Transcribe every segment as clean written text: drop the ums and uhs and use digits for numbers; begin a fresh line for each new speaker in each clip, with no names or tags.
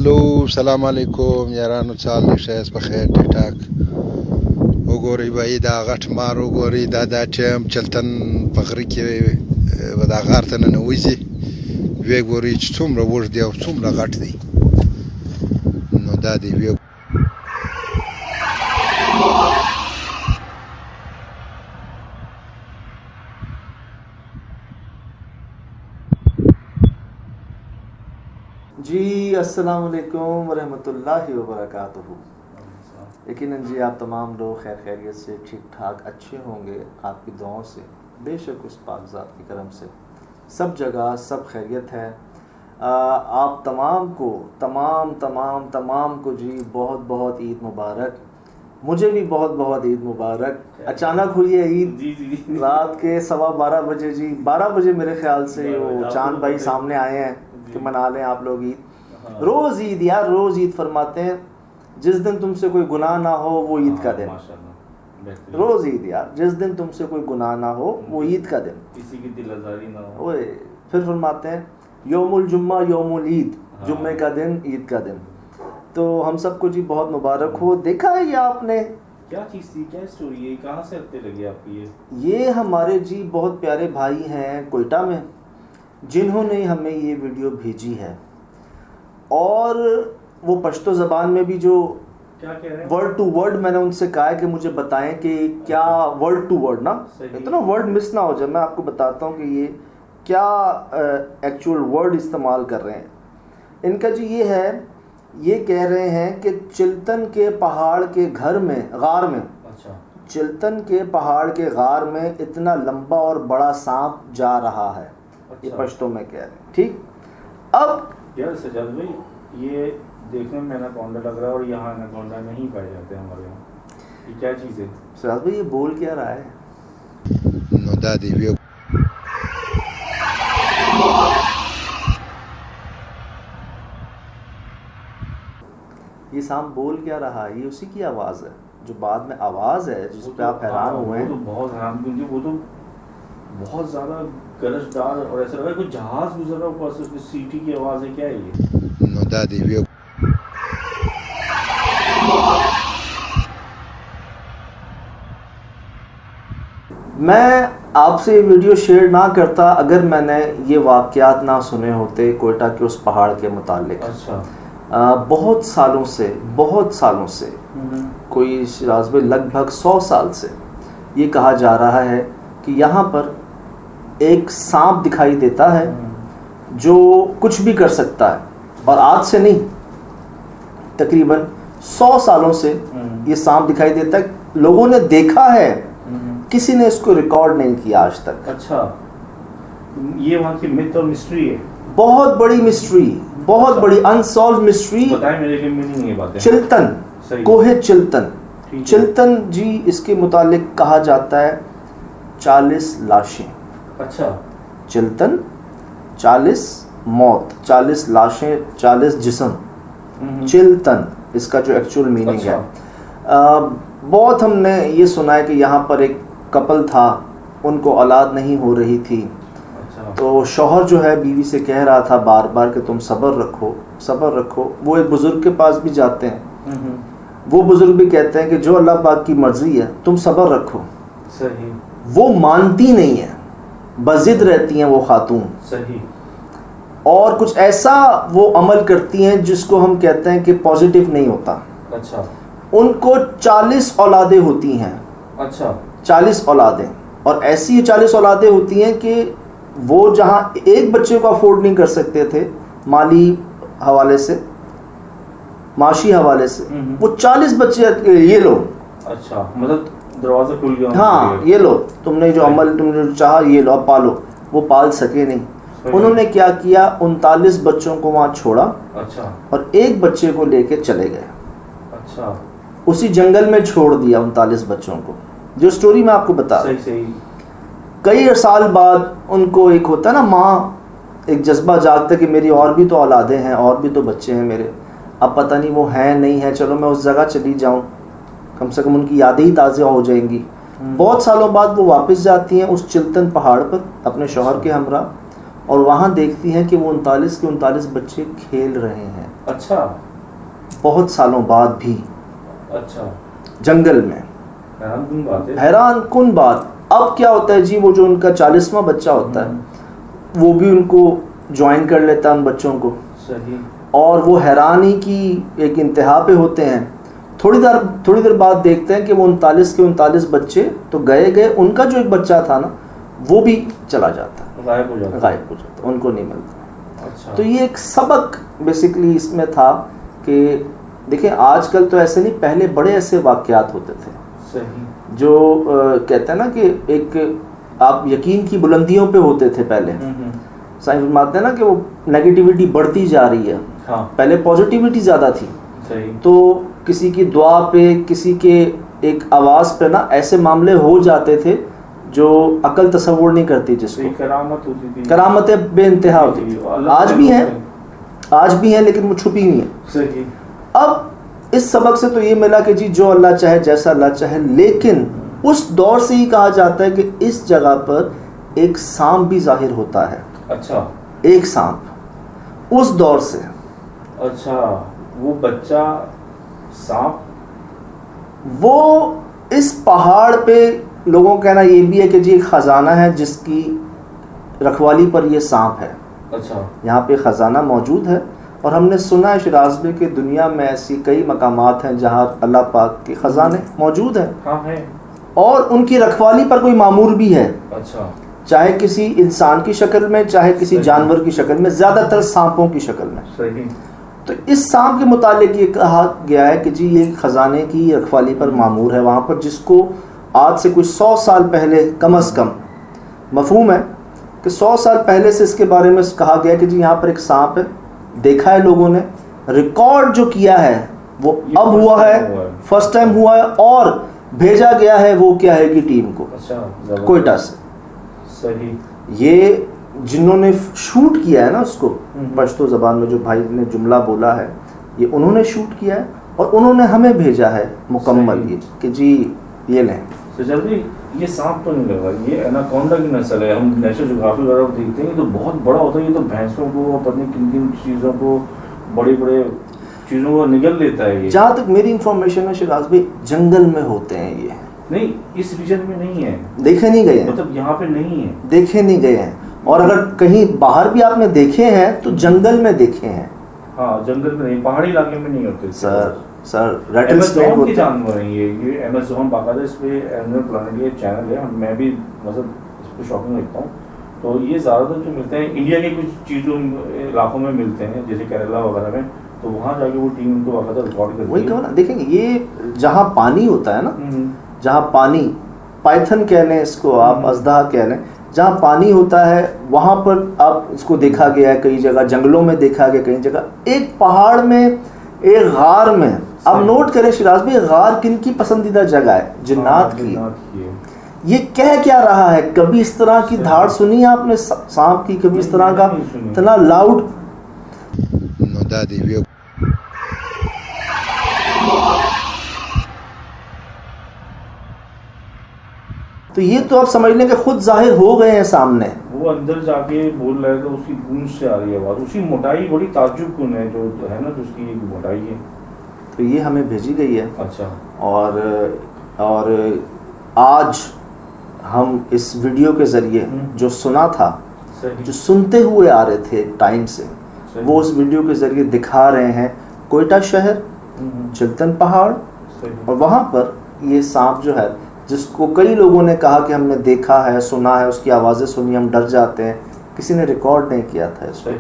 هلو سلام علیکم یارانو چال دی شایست بخیر ټیک ټاک وګورئ بھائی دا غټ مار وګورئ دا ټیم چلتن په غره کې و دا غار ته ننوځي وی ګورئ چې څومره اوږد دی او څومره غټ دی نو دا دی وی
جی السلام علیکم ورحمۃ اللہ وبرکاتہ۔ یقیناً جی آپ تمام لوگ خیر خیریت سے ٹھیک ٹھاک اچھے ہوں گے، آپ کی دعاؤں سے، بے شک اس پاک ذات کی کرم سے سب جگہ سب خیریت ہے۔ آپ تمام کو جی بہت بہت عید مبارک۔ مجھے بھی بہت بہت عید مبارک۔ اچانک ہوئی ہے عید، رات کے 12:15 بجے جی 12 بجے میرے خیال سے وہ چاند بھائی سامنے آئے ہیں کہ منا لیں آپ لوگ عید۔ روز عید یار، روز عید فرماتے ہیں جس دن تم سے کوئی گناہ نہ ہو وہ عید کا دن۔ روز عید یار، جس دن تم سے کوئی گناہ نہ ہو وہ عید کا دن،
کسی کی دل آزاری نہ ہو۔
پھر فرماتے ہیں یوم الجمعہ یوم العید، جمعے کا دن عید کا دن۔ تو ہم سب کو جی بہت مبارک ہو۔ دیکھا ہے یہ آپ نے
کیا چیز تھی، کیا اسٹوری ہے، کہاں سے ہفتے لگے آپ کی؟
یہ ہمارے جی بہت پیارے بھائی ہیں کوئٹہ میں، جنہوں نے ہمیں یہ ویڈیو بھیجی ہے، اور وہ پشتو زبان میں بھی جو
کیا کہہ رہے ہیں
ورڈ ٹو ورڈ میں نے ان سے کہا ہے کہ مجھے بتائیں کہ کیا ورڈ ٹو ورڈ نا اتنا ورڈ مس نہ ہو جائے، میں آپ کو بتاتا ہوں کہ یہ کیا ایکچوئل ورڈ استعمال کر رہے ہیں۔ ان کا جی یہ ہے، یہ کہہ رہے ہیں کہ چلتن کے پہاڑ کے غار میں چلتن کے پہاڑ کے غار میں اتنا لمبا اور بڑا سانپ جا رہا ہے۔ یہ پشتو میں کہہ رہے ہیں، ٹھیک۔ اب
یار سجاد بھائی، یہ دیکھنے میں اناکونڈا لگ رہا ہے اور یہاں اناکونڈا نہیں پائے جاتے ہمارے یہاں، یہ کیا چیز ہے؟
سجاد بھائی یہ بول کیا رہا ہے؟
نو دا دی وی
یہ سانپ بول کیا رہا ہے؟ یہ اسی کی آواز ہے جو بعد میں آواز ہے جس پہ آپ حیران ہوئے ہیں۔
وہ تو بہت حیران، کیونکہ وہ تو بہت زیادہ گرج دار، اور ایسا لگ رہا ہے کوئی جہاز گزر رہا ہے اوپر سے، اس کی سیٹی کی آواز ہے، کیا ہے یہ؟
نو دا دی وی
میں آپ سے یہ ویڈیو شیئر نہ کرتا اگر میں نے یہ واقعات نہ سنے ہوتے کوئٹہ کے اس پہاڑ کے متعلق۔
اچھا،
بہت سالوں سے کوئی شراز بھائی لگ بھگ 100 سال سے یہ کہا جا رہا ہے کہ یہاں پر ایک سانپ دکھائی دیتا ہے جو کچھ بھی کر سکتا ہے، اور آج سے نہیں، تقریباً 100 سالوں سے یہ سانپ دکھائی دیتا ہے۔ لوگوں نے دیکھا ہے، کسی نے اس کو ریکارڈ نہیں کیا آج تک۔
اچھا، یہ وہاں کی مت اور مسٹری ہے،
بہت بڑی مسٹری، بہت بڑی انسالو مسٹری۔
بتائیں میرے لیے میننگ یہ بات ہے۔
چلتن، کوہ چلتن جی، اس کے متعلق کہا جاتا ہے 40 لاشیں۔
اچھا،
چلتن 40 موت، 40 لاشیں، 40 جسم، چلتن اس کا جو ایکچوئل میننگ ہے۔ بہت ہم نے یہ سنا ہے کہ یہاں پر ایک کپل تھا، ان کو اولاد نہیں ہو رہی تھی، تو شوہر جو ہے بیوی سے کہہ رہا تھا بار بار کہ تم صبر رکھو۔ وہ ایک بزرگ کے پاس بھی جاتے ہیں، وہ بزرگ بھی کہتے ہیں کہ جو اللہ پاک کی مرضی ہے تم صبر رکھو۔
صحیح۔
وہ مانتی نہیں ہے، بضد رہتی ہیں وہ خاتون،
صحیح،
اور کچھ ایسا وہ عمل کرتی ہیں جس کو ہم کہتے ہیں کہ پازیٹیو نہیں ہوتا۔
اچھا،
ان کو 40 اولادیں ہوتی ہیں۔
اچھا،
40 اولادیں، اور ایسی 40 اولادیں ہوتی ہیں کہ وہ جہاں ایک بچے کو افورڈ نہیں کر سکتے تھے مالی حوالے سے، معاشی حوالے سے، وہ 40 بچے یہ لو۔
اچھا، مطلب دروازہ کھل گیا،
ہاں یہ لو، تم نے جو عمل تم نے چاہا یہ لو، اب پالو۔ وہ پال سکے نہیں، انہوں نے کیا کیا، 39 بچوں کو وہاں چھوڑا،
اچھا،
اور ایک بچے کو لے کے چلے گئے،
اچھا،
اسی جنگل میں چھوڑ دیا 39 بچوں کو، جو سٹوری میں آپ کو بتا رہا ہوں۔
صحیح۔
کئی سال بعد ان کو ایک ہوتا ہے نا، ماں ایک جذبہ جاگتا ہے کہ میری اور بھی تو اولادیں ہیں، اور بھی تو بچے ہیں میرے، اب پتہ نہیں وہ ہیں نہیں ہیں، چلو میں اس جگہ چلی جاؤں، کم سے کم ان کی یادیں ہی تازہ ہو جائیں گی۔ بہت سالوں بعد وہ واپس جاتی ہیں اس چلتن پہاڑ پر اپنے شوہر کے ہمراہ، اور وہاں دیکھتی ہیں کہ وہ 39 کے 39 بچے کھیل رہے ہیں.
اچھا,
بہت سالوں بعد بھی.
اچھا,
جنگل میں.
حیران کن بات ہے.
حیران کن بات. اب کیا ہوتا ہے جی, وہ جو ان کا 40واں بچہ ہوتا ہے وہ بھی ان کو جوائن کر لیتا ہے ان بچوں کو.
صحیح. اور
وہ حیرانی کی ایک انتہا پہ ہوتے ہیں. تھوڑی دیر بعد دیکھتے ہیں کہ وہ 39 کے 39 بچے تو گئے, ان کا جو ایک بچہ تھا نا وہ بھی چلا جاتا ہے, غائب ہو جاتا, ان کو نہیں ملتا.
اچھا.
تو یہ ایک سبق بیسیکلی اس میں تھا کہ دیکھیں آج کل تو ایسے نہیں, پہلے بڑے ایسے واقعات ہوتے تھے.
صحیح.
جو کہتے ہیں نا کہ ایک آپ یقین کی بلندیوں پہ ہوتے تھے پہلے. سائنس فرماتے ہیں نا کہ وہ نیگیٹیوٹی بڑھتی جا رہی ہے. پہلے پازیٹیوٹی زیادہ تھی. تو کسی کی دعا پہ, کسی کے ایک آواز پہ نا ایسے معاملے ہو جاتے تھے جو عقل تصور نہیں کرتی, جس کو
کرامت ہوتی تھی,
کرامتیں بے انتہا ہوتی تھی. آج بھی ہیں لیکن وہ چھپی ہوئی ہیں. اب اس سبق سے تو یہ ملا کہ جی جو اللہ چاہے, جیسا اللہ چاہے, لیکن اس دور سے ہی کہا جاتا ہے کہ اس جگہ پر ایک سانپ بھی ظاہر ہوتا ہے.
اچھا.
ایک سانپ اس دور سے.
اچھا. وہ بچہ سانپ,
وہ اس پہاڑ پہ لوگوں کا کہنا یہ بھی ہے کہ جی ایک خزانہ ہے جس کی رکھوالی پر یہ سانپ ہے.
اچھا.
یہاں پہ خزانہ موجود ہے, اور ہم نے سنا ہے شیراز میں کہ دنیا میں ایسی کئی مقامات ہیں جہاں اللہ پاک کے خزانے موجود ہیں.
ہاں ہے. اور
ان کی رکھوالی پر کوئی مامور بھی ہے.
اچھا.
چاہے کسی انسان کی شکل میں, چاہے کسی جانور کی شکل میں, زیادہ تر سانپوں کی شکل میں.
صحیح.
تو اس سانپ کے متعلق یہ کہا گیا ہے کہ جی یہ خزانے کی رکھوالی پر مامور ہے وہاں پر, جس کو آج سے کچھ 100 سال پہلے کم از کم مفہوم ہے کہ 100 سال پہلے سے اس کے بارے میں کہا گیا کہ جی یہاں پر ایک سانپ ہے, دیکھا ہے لوگوں نے, ریکارڈ جو کیا ہے وہ اب ہوا ہے, فرسٹ ٹائم ہوا ہے, اور بھیجا گیا ہے وہ کیا ہے کہ ٹیم کو کوئٹہ سے.
صحیح.
یہ جنہوں نے شوٹ کیا ہے نا اس کو, پشتو زبان میں جو بھائی نے جملہ بولا ہے, یہ انہوں نے شوٹ کیا ہے اور انہوں نے ہمیں بھیجا ہے مکمل یہ کہ جی یہ لیں.
جلدی یہ سانپ تو نہیں لگا, یہ اناکونڈا کی نسل ہے. ہم نیشنل جغرافی وغیرہ دیکھتے ہیں, یہ تو بہت بڑا ہوتا ہے. یہ تو بھینسوں کو, پتہ کن کن چیزوں کو, بڑے بڑے چیزوں کو نگل لیتا ہے. یہ جہاں
تک میری انفارمیشن ہے شیراز بھائی, جنگل میں ہوتے ہیں یہ.
نہیں, اس ریجن میں نہیں ہے,
دیکھے نہیں گئے ہیں,
مطلب یہاں پہ نہیں ہے,
دیکھے نہیں گئے ہیں. اور اگر کہیں باہر بھی آپ نے دیکھے ہیں تو جنگل میں دیکھے ہیں.
ہاں جنگل میں نہیں, پہاڑی علاقے میں نہیں ہوتے
سر. ریٹل اسنیک
کے جانور ہیں یہ ایمیزون باقاعدہ اس پہ اینیمل پلانٹ یہ چینل ہے, میں بھی مطلب اس پہ شاپنگ رکھتا ہوں. تو یہ زیادہ تر جو ملتے ہیں انڈیا کے کچھ چیزوں علاقوں میں ملتے ہیں, جیسے کیرلا وغیرہ میں, تو وہاں جا کے وہ ٹیم ان کو باقاعدہ ریکارڈ کرتی ہے.
وہی کہو نا, دیکھیں گے یہ جہاں پانی ہوتا ہے نا, جہاں پانی, پائتھن کہہ لیں اس کو آپ, اژدہا کہہ لیں, جہاں پانی ہوتا ہے وہاں پر آپ اس کو دیکھا گیا ہے کئی جگہ, جنگلوں میں دیکھا گیا کئی جگہ, ایک پہاڑ میں, ایک غار میں. اب نوٹ کریں شیراز بھائی, غار کن کی پسندیدہ جگہ ہے؟ جنات کی. یہ کہہ کیا رہا ہے؟ کبھی اس طرح کی دھاڑ سنی آپ نے سانپ کی؟ کبھی اس طرح کا اتنا لاؤڈ؟ تو یہ تو آپ سمجھ لیں کہ خود ظاہر ہو گئے ہیں سامنے.
وہ اندر جا کے بول رہے تو اس کی گونج سے آ رہی ہے آواز. اس کی موٹائی بڑی تعجب کن ہے جو ہے نا, جو اس کی موٹائی ہے.
تو یہ ہمیں بھیجی گئی ہے.
اچھا.
اور آج ہم اس ویڈیو کے ذریعے جو سنا تھا, جو سنتے ہوئے آ رہے تھے ٹائم سے, وہ اس ویڈیو کے ذریعے دکھا رہے ہیں کوئٹہ شہر, چلتن پہاڑ, اور وہاں پر یہ سانپ جو ہے جس کو کئی لوگوں نے کہا کہ ہم نے دیکھا ہے, سنا ہے, اس کی آوازیں سنی, ہم ڈر جاتے ہیں, کسی نے ریکارڈ نہیں کیا تھا اس کو.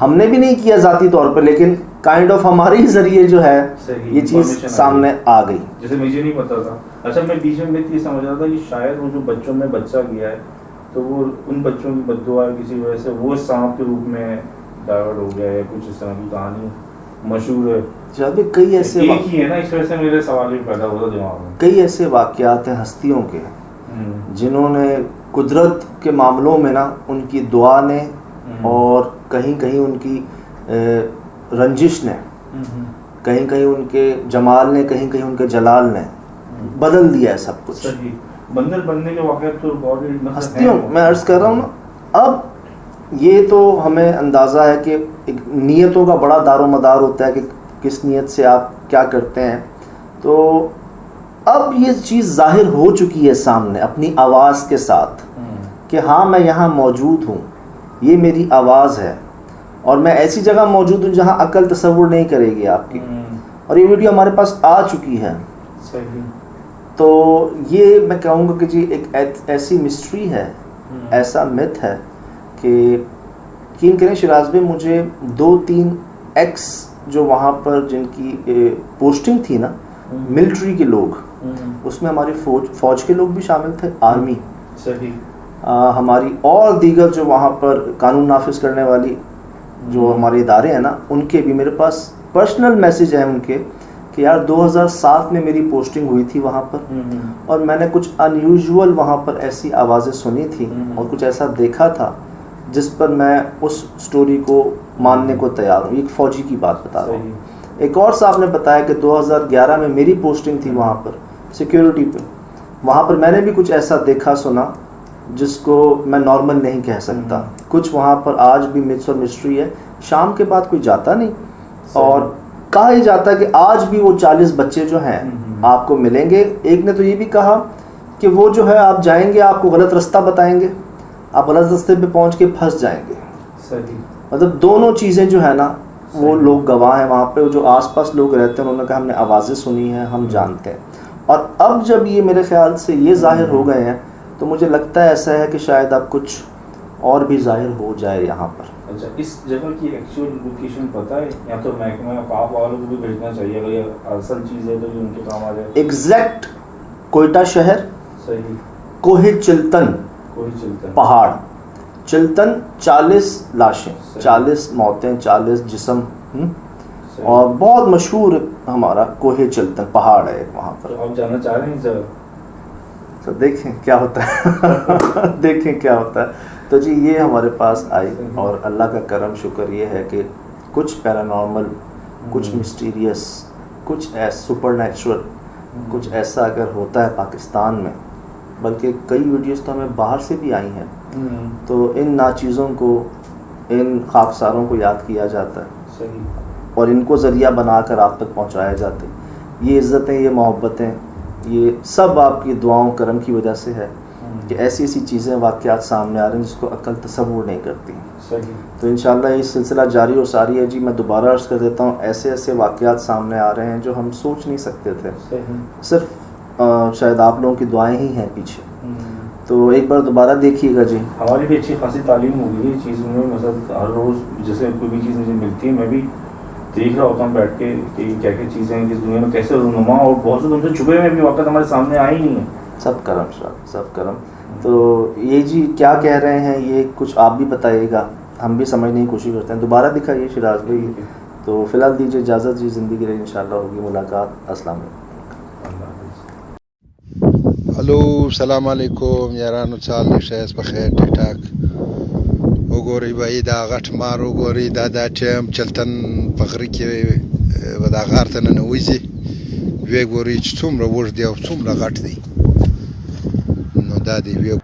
ہم نے بھی نہیں کیا ذاتی طور پہ, لیکن کائنڈ آف ہمارے ہی ذریعے جو ہے یہ چیز سامنے آ گئی.
جیسے مجھے نہیں پتا تھا. اچھا, میں بیچ میں یہ سمجھ رہا تھا کہ شاید وہ جو بچوں میں بچہ گیا ہے تو وہ ان بچوں کی بد دعا کسی وجہ سے وہ سانپ کے روپ میں ڈائیورٹ ہو گیا ہے, کچھ اس طرح کی کہانی مشہور ہے.
کئی ایسے
ایک ہی ہے نا, اس وجہ سے میرے سوال بھی پیدا ہوا دماغ میں.
کئی ایسے واقعات ہیں ہستیوں کے جنہوں نے قدرت کے معاملوں میں نا ان کی دعا نے اور کہیں کہیں ان کی رنجش نے, کہیں کہیں ان کے جمال نے, کہیں کہیں ان کے جلال نے بدل دیا ہے سب کچھ.
بندر بننے کے واقعات تو
ہستیوں میں عرض کر رہا ہوں نا. اب یہ تو ہمیں اندازہ ہے کہ ایک نیتوں کا بڑا دار و مدار ہوتا ہے کہ کس نیت سے آپ کیا کرتے ہیں. تو اب یہ چیز ظاہر ہو چکی ہے سامنے اپنی آواز کے ساتھ کہ ہاں میں یہاں موجود ہوں, یہ میری آواز ہے, اور میں ایسی جگہ موجود ہوں جہاں عقل تصور نہیں کرے گی آپ کی, اور یہ ویڈیو ہمارے پاس آ چکی ہے. تو یہ میں کہوں گا کہ جی ایک ایسی مسٹری ہے, ایسا مت ہے کہ یقین کریں شیراز بھائی, مجھے 2-3 ایکس جو وہاں پر جن کی پوسٹنگ تھی نا, ملٹری کے لوگ, اس میں ہماری فوج کے لوگ بھی شامل تھے, آرمی, ہماری اور دیگر جو وہاں پر قانون نافذ کرنے والی جو ہمارے ادارے ہیں نا, ان کے بھی میرے پاس پرسنل میسیج ہیں ان کے کہ یار 2007 میں میری پوسٹنگ ہوئی تھی وہاں پر, اور میں نے کچھ ان یوزول وہاں پر ایسی آوازیں سنی تھی اور کچھ ایسا دیکھا تھا جس پر میں اس سٹوری کو ماننے کو تیار ہوں. ایک فوجی کی بات بتا رہا ہوں. ایک اور صاحب نے بتایا کہ 2011 میں میری پوسٹنگ تھی وہاں پر سیکیورٹی پہ, وہاں پر میں نے بھی کچھ ایسا دیکھا سنا جس کو میں نارمل نہیں کہہ سکتا. کچھ وہاں پر آج بھی متس اور مسٹری ہے. شام کے بعد کوئی جاتا نہیں, اور کہا ہی جاتا ہے کہ آج بھی وہ 40 بچے جو ہیں آپ کو ملیں گے. ایک نے تو یہ بھی کہا کہ وہ جو ہے آپ جائیں گے, آپ کو غلط رستہ بتائیں گے, آپ غلط رستے پہ پہنچ کے پھنس جائیں گے. مطلب دونوں چیزیں جو ہے نا, وہ لوگ گواہ ہیں وہاں پہ, جو آس پاس لوگ رہتے ہیں انہوں نے کہا ہم نے آوازیں سنی ہیں, ہم جانتے ہیں. اور اب جب یہ میرے خیال سے یہ ظاہر ہو گئے ہیں تو مجھے لگتا ہے ایسا ہے کہ شاید اب کچھ اور بھی ظاہر ہو جائے یہاں پر.
اچھا, اس جگہ کی ایکچوئل لوکیشن پتہ ہے, یا تو محکمہ پاک والوں کو بھی بھیجنا چاہیے اگر یہ اصل چیز ہے تو جو ان کے کام آ جائے.
ایگزیکٹ کوئٹہ شہر,
صحیح,
کوہ چلتن پہاڑ, چلتن 40 لاشیں, 40 موتیں, 40 جسم, اور بہت مشہور ہمارا کوہ چلتن پہاڑ ہے وہاں پر.
آپ جانا چاہ رہے ہیں اس جگہ؟
تو دیکھیں کیا ہوتا ہے دیکھیں کیا ہوتا ہے. تو جی یہ ہمارے پاس آئی, اور اللہ کا کرم شکر یہ ہے کہ کچھ پیرانارمل, کچھ مسٹیریس, کچھ سپر نیچرل, کچھ ایسا اگر ہوتا ہے پاکستان میں, بلکہ کئی ویڈیوز تو ہمیں باہر سے بھی آئی ہیں, تو ان ناچیزوں کو, ان خاکساروں کو یاد کیا جاتا ہے, اور ان کو ذریعہ بنا کر آپ تک پہنچایا جاتا ہے. یہ عزتیں, یہ محبتیں, یہ سب آپ کی دعاؤں کرم کی وجہ سے ہے کہ ایسی ایسی چیزیں, واقعات سامنے آ رہے ہیں جس کو عقل تصور نہیں کرتی. تو انشاءاللہ یہ سلسلہ جاری و ساری ہے. جی میں دوبارہ عرض کر دیتا ہوں, ایسے ایسے واقعات سامنے آ رہے ہیں جو ہم سوچ نہیں سکتے تھے, صرف شاید آپ لوگوں کی دعائیں ہی ہیں پیچھے. تو ایک بار دوبارہ دیکھیے گا. جی
ہماری بھی اچھی خاصی تعلیم ہوگی یہ چیز میں, مطلب ہر روز جیسے کوئی بھی چیز مجھے ملتی ہے میں بھی دیکھ رہا ہوتا ہوں بیٹھ کے کہ کیا کیا چیزیں ہیں اس دنیا میں کیسے رونما, اور بہت سے ان سے چھپے ہوئے بھی وقت ہمارے سامنے آئے ہی نہیں ہیں. سب
کرم صاحب, سب کرم. تو یہ جی کیا کہہ رہے ہیں, یہ کچھ آپ بھی بتائیے گا, ہم بھی سمجھنے کی کوشش کرتے ہیں. دوبارہ دکھائیے شیراز بھائی. تو فی الحال دیجیے اجازت جی, زندگی رہی انشاءاللہ ہوگی ملاقات. السلام علیکم.
ہلو, السلام علیکم یارانو, چال شایست بخیر, ٹھیک ٹھاک. وګورئ بھائی دا غټ مار وګورئ, دا ټیم چلتن په غره کې به دا غار ته ننوځي, ویې ګورئ چې څومره اوږد دی او څومره غټ دی. نو دا دی ویې